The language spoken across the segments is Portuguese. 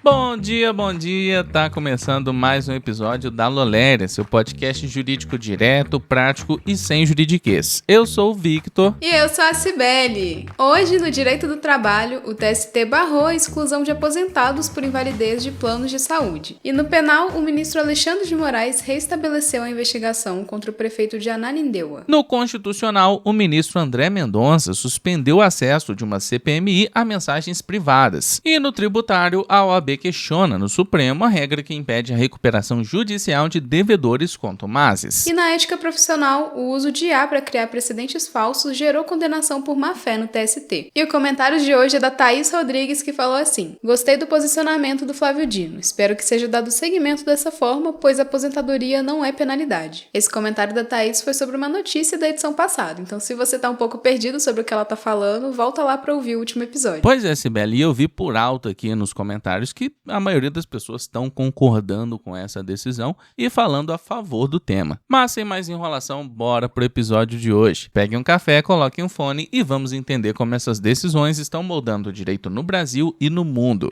Bom dia, tá começando mais um episódio da Loléria, seu podcast jurídico direto, prático e sem juridiquês. Eu sou o Victor. E eu sou a Cibele. Hoje, no Direito do Trabalho, o TST barrou a exclusão de aposentados por invalidez de planos de saúde. E no penal, o ministro Alexandre de Moraes reestabeleceu a investigação contra o prefeito de Ananindeua. No Constitucional, o ministro André Mendonça suspendeu o acesso de uma CPMI a mensagens privadas. E no tributário, a OAB questiona no Supremo a regra que impede a recuperação judicial de devedores contumazes. E na ética profissional, o uso de IA para criar precedentes falsos gerou condenação por má-fé no TST. E o comentário de hoje é da Thaís Rodrigues, que falou assim: gostei do posicionamento do Flávio Dino. Espero que seja dado seguimento dessa forma, pois a aposentadoria não é penalidade. Esse comentário da Thaís foi sobre uma notícia da edição passada. Então, se você tá um pouco perdido sobre o que ela tá falando, volta lá para ouvir o último episódio. Pois é, Cibele, e eu vi por alto aqui nos comentários que a maioria das pessoas estão concordando com essa decisão e falando a favor do tema. Mas sem mais enrolação, bora pro episódio de hoje. Pegue um café, coloque um fone e vamos entender como essas decisões estão moldando o direito no Brasil e no mundo.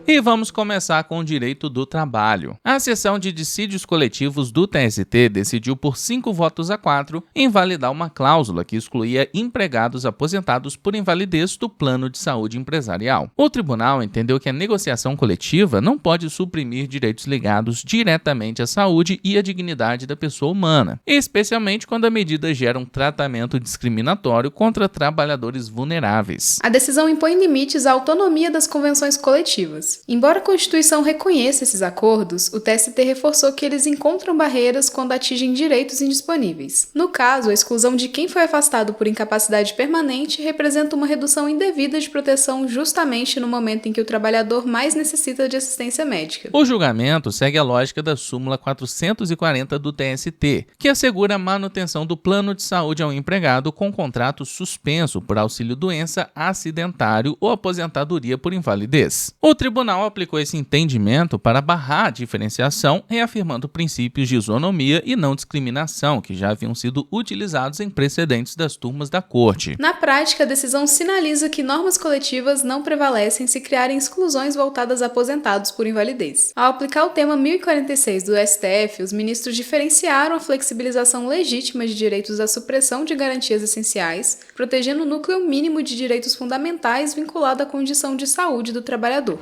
E vamos começar com o direito do trabalho. A seção de dissídios coletivos do TST decidiu por 5-4 invalidar uma cláusula que excluía empregados aposentados por invalidez do plano de saúde empresarial. O tribunal entendeu que a negociação coletiva não pode suprimir direitos ligados diretamente à saúde e à dignidade da pessoa humana, especialmente quando a medida gera um tratamento discriminatório contra trabalhadores vulneráveis. A decisão impõe limites à autonomia das convenções coletivas. Embora a Constituição reconheça esses acordos, o TST reforçou que eles encontram barreiras quando atingem direitos indisponíveis. No caso, a exclusão de quem foi afastado por incapacidade permanente representa uma redução indevida de proteção justamente no momento em que o trabalhador mais necessita de assistência médica. O julgamento segue a lógica da súmula 440 do TST, que assegura a manutenção do plano de saúde ao empregado com contrato suspenso por auxílio-doença, acidentário ou aposentadoria por invalidez. O tribunal aplicou esse entendimento para barrar a diferenciação, reafirmando princípios de isonomia e não discriminação que já haviam sido utilizados em precedentes das turmas da Corte. Na prática, a decisão sinaliza que normas coletivas não prevalecem se criarem exclusões voltadas a aposentados por invalidez. Ao aplicar o tema 1046 do STF, os ministros diferenciaram a flexibilização legítima de direitos à supressão de garantias essenciais, protegendo o núcleo mínimo de direitos fundamentais vinculado à condição de saúde do trabalhador.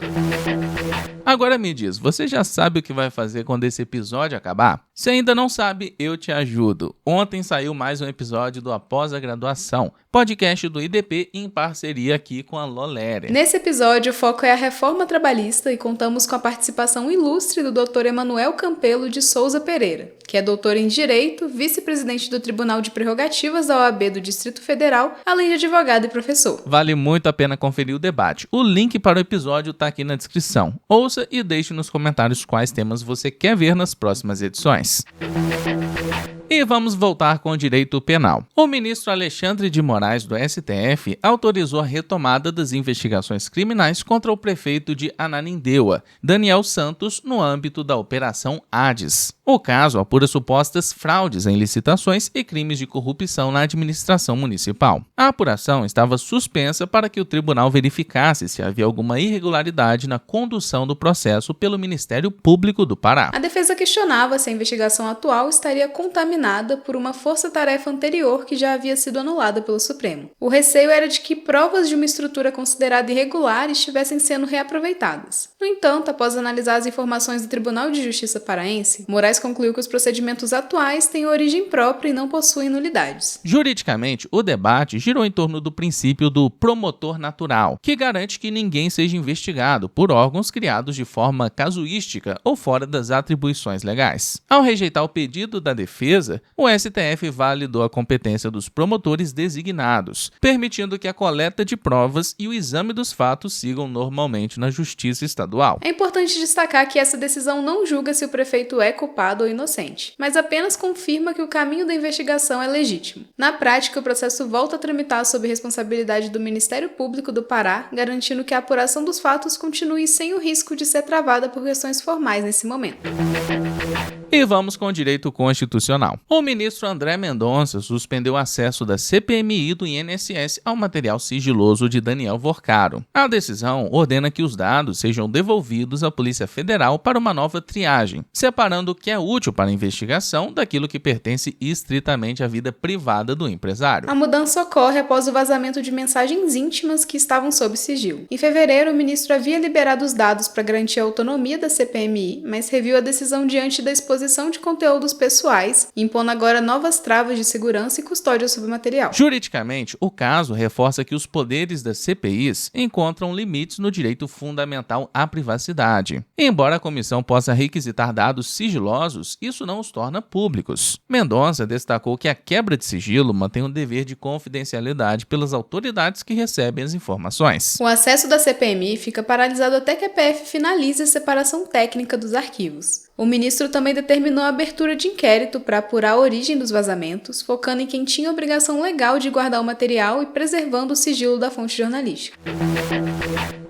Agora me diz, você já sabe o que vai fazer quando esse episódio acabar? Se ainda não sabe, eu te ajudo. Ontem saiu mais um episódio do Após a Graduação, podcast do IDP em parceria aqui com a Loléria. Nesse episódio, o foco é a reforma trabalhista e contamos com a participação ilustre do Dr. Emanuel Campelo de Souza Pereira, que é doutor em Direito, vice-presidente do Tribunal de Prerrogativas da OAB do Distrito Federal, além de advogado e professor. Vale muito a pena conferir o debate. O link para o episódio está aqui na descrição. Ouça e deixe nos comentários quais temas você quer ver nas próximas edições. E vamos voltar com o direito penal. O ministro Alexandre de Moraes, do STF, autorizou a retomada das investigações criminais contra o prefeito de Ananindeua, Daniel Santos, no âmbito da Operação Hades. O caso apura supostas fraudes em licitações e crimes de corrupção na administração municipal. A apuração estava suspensa para que o tribunal verificasse se havia alguma irregularidade na condução do processo pelo Ministério Público do Pará. A defesa questionava se a investigação atual estaria contaminada por uma força-tarefa anterior que já havia sido anulada pelo Supremo. O receio era de que provas de uma estrutura considerada irregular estivessem sendo reaproveitadas. No entanto, após analisar as informações do Tribunal de Justiça paraense, Moraes concluiu que os procedimentos atuais têm origem própria e não possuem nulidades. Juridicamente, o debate girou em torno do princípio do promotor natural, que garante que ninguém seja investigado por órgãos criados de forma casuística ou fora das atribuições legais. Ao rejeitar o pedido da defesa, o STF validou a competência dos promotores designados, permitindo que a coleta de provas e o exame dos fatos sigam normalmente na Justiça Estadual. É importante destacar que essa decisão não julga se o prefeito é culpado ou inocente, mas apenas confirma que o caminho da investigação é legítimo. Na prática, o processo volta a tramitar sob responsabilidade do Ministério Público do Pará, garantindo que a apuração dos fatos continue sem o risco de ser travada por questões formais nesse momento. E vamos com o direito constitucional. O ministro André Mendonça suspendeu o acesso da CPMI do INSS ao material sigiloso de Daniel Vorcaro. A decisão ordena que os dados sejam devolvidos à Polícia Federal para uma nova triagem, separando o que é útil para a investigação daquilo que pertence estritamente à vida privada do empresário. A mudança ocorre após o vazamento de mensagens íntimas que estavam sob sigilo. Em fevereiro, o ministro havia liberado os dados para garantir a autonomia da CPMI, mas reviu a decisão diante da exposição de conteúdos pessoais, impondo agora novas travas de segurança e custódia sobre o material. Juridicamente, o caso reforça que os poderes das CPIs encontram limites no direito fundamental à privacidade. Embora a comissão possa requisitar dados sigilosos, isso não os torna públicos. Mendonça destacou que a quebra de sigilo mantém o dever de confidencialidade pelas autoridades que recebem as informações. O acesso da CPMI fica paralisado até que a PF finalize a separação técnica dos arquivos. O ministro também determinou a abertura de inquérito para apurar a origem dos vazamentos, focando em quem tinha obrigação legal de guardar o material e preservando o sigilo da fonte jornalística.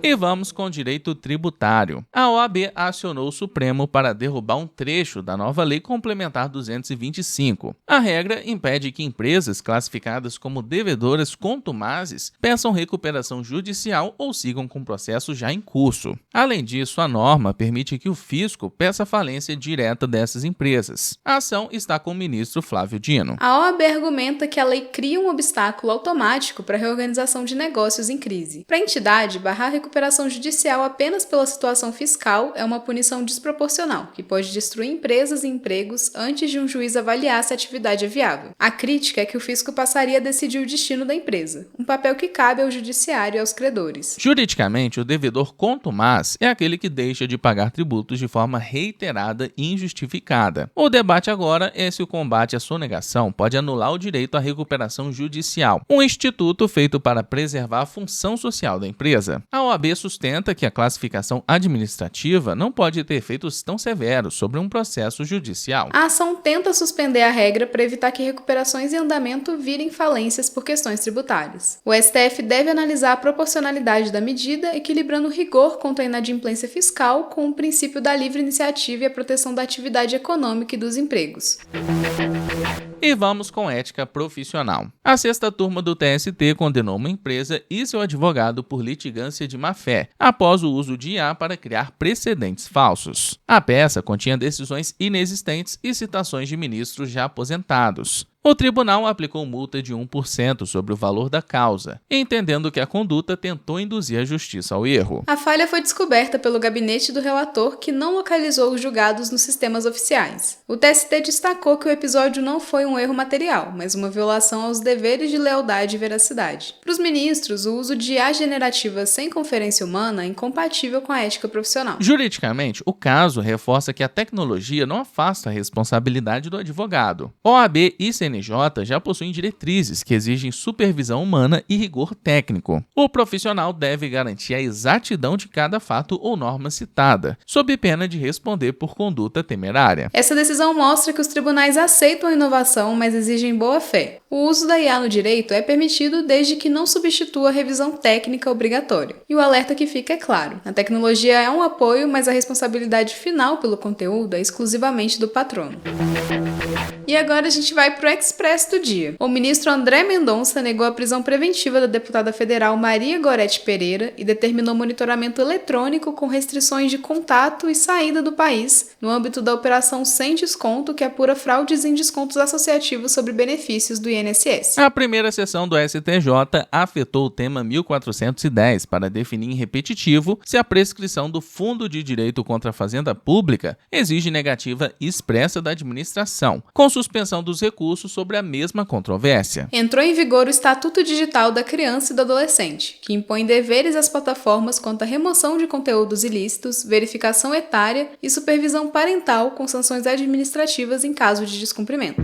E vamos com o direito tributário. A OAB acionou o Supremo para derrubar um trecho da nova Lei Complementar 225. A regra impede que empresas classificadas como devedoras contumazes peçam recuperação judicial ou sigam com processo já em curso. Além disso, a norma permite que o fisco peça falência direta dessas empresas. A ação está com o ministro Flávio Dino. A OAB argumenta que a lei cria um obstáculo automático para a reorganização de negócios em crise. Para a entidade, barrar a recuperação judicial apenas pela situação fiscal é uma punição desproporcional, que pode destruir empresas e empregos antes de um juiz avaliar se a atividade é viável. A crítica é que o fisco passaria a decidir o destino da empresa, um papel que cabe ao judiciário e aos credores. Juridicamente, o devedor contumaz é aquele que deixa de pagar tributos de forma reiterada e injustificada. O debate agora é se o combate à sonegação pode anular o direito à recuperação judicial, um instituto feito para preservar a função social da empresa. A OAB sustenta que a classificação administrativa não pode ter efeitos tão severos sobre um processo judicial. A ação tenta suspender a regra para evitar que recuperações em andamento virem falências por questões tributárias. O STF deve analisar a proporcionalidade da medida, equilibrando o rigor contra a inadimplência fiscal com o princípio da livre iniciativa e a proteção da atividade econômica e dos empregos. E vamos com ética profissional. A sexta turma do TST condenou uma empresa e seu advogado por litigância de má-fé, após o uso de IA para criar precedentes falsos. A peça continha decisões inexistentes e citações de ministros já aposentados. O tribunal aplicou multa de 1% sobre o valor da causa, entendendo que a conduta tentou induzir a justiça ao erro. A falha foi descoberta pelo gabinete do relator, que não localizou os julgados nos sistemas oficiais. O TST destacou que o episódio não foi um erro material, mas uma violação aos deveres de lealdade e veracidade. Para os ministros, o uso de IA generativa sem conferência humana é incompatível com a ética profissional. Juridicamente, o caso reforça que a tecnologia não afasta a responsabilidade do advogado. OAB e CNJ já possuem diretrizes que exigem supervisão humana e rigor técnico. O profissional deve garantir a exatidão de cada fato ou norma citada, sob pena de responder por conduta temerária. Essa decisão mostra que os tribunais aceitam a inovação, mas exigem boa-fé. O uso da IA no direito é permitido desde que não substitua a revisão técnica obrigatória. E o alerta que fica é claro: a tecnologia é um apoio, mas a responsabilidade final pelo conteúdo é exclusivamente do patrono. E agora a gente vai pro Express do dia. O ministro André Mendonça negou a prisão preventiva da deputada federal Maria Gorete Pereira e determinou monitoramento eletrônico com restrições de contato e saída do país no âmbito da Operação Sem Desconto, que apura fraudes em descontos associativos sobre benefícios do INSS. A primeira sessão do STJ afetou o tema 1410 para definir em repetitivo se a prescrição do Fundo de Direito contra a Fazenda Pública exige negativa expressa da administração, com suspensão dos recursos sobre a mesma controvérsia. Entrou em vigor o Estatuto Digital da Criança e do Adolescente, que impõe deveres às plataformas quanto à remoção de conteúdos ilícitos, verificação etária e supervisão parental com sanções administrativas em caso de descumprimento.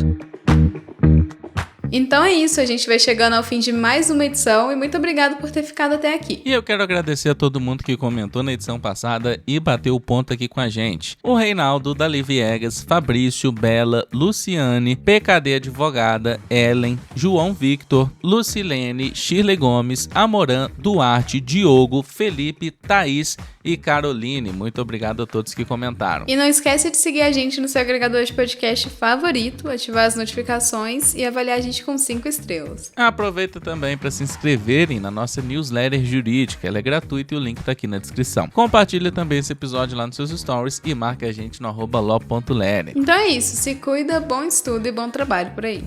Então é isso, a gente vai chegando ao fim de mais uma edição e muito obrigado por ter ficado até aqui. E eu quero agradecer a todo mundo que comentou na edição passada e bateu o ponto aqui com a gente. O Reinaldo, Dali Viegas, Fabrício, Bela, Luciane, PKD Advogada, Ellen, João Victor, Lucilene, Shirley Gomes, Amoran, Duarte, Diogo, Felipe, Thaís e Caroline. Muito obrigado a todos que comentaram. E não esquece de seguir a gente no seu agregador de podcast favorito, ativar as notificações e avaliar a gente com 5 estrelas. Aproveita também para se inscreverem na nossa newsletter jurídica, ela é gratuita e o link tá aqui na descrição. Compartilha também esse episódio lá nos seus stories e marca a gente no @lo.ler. Então é isso, se cuida, bom estudo e bom trabalho por aí.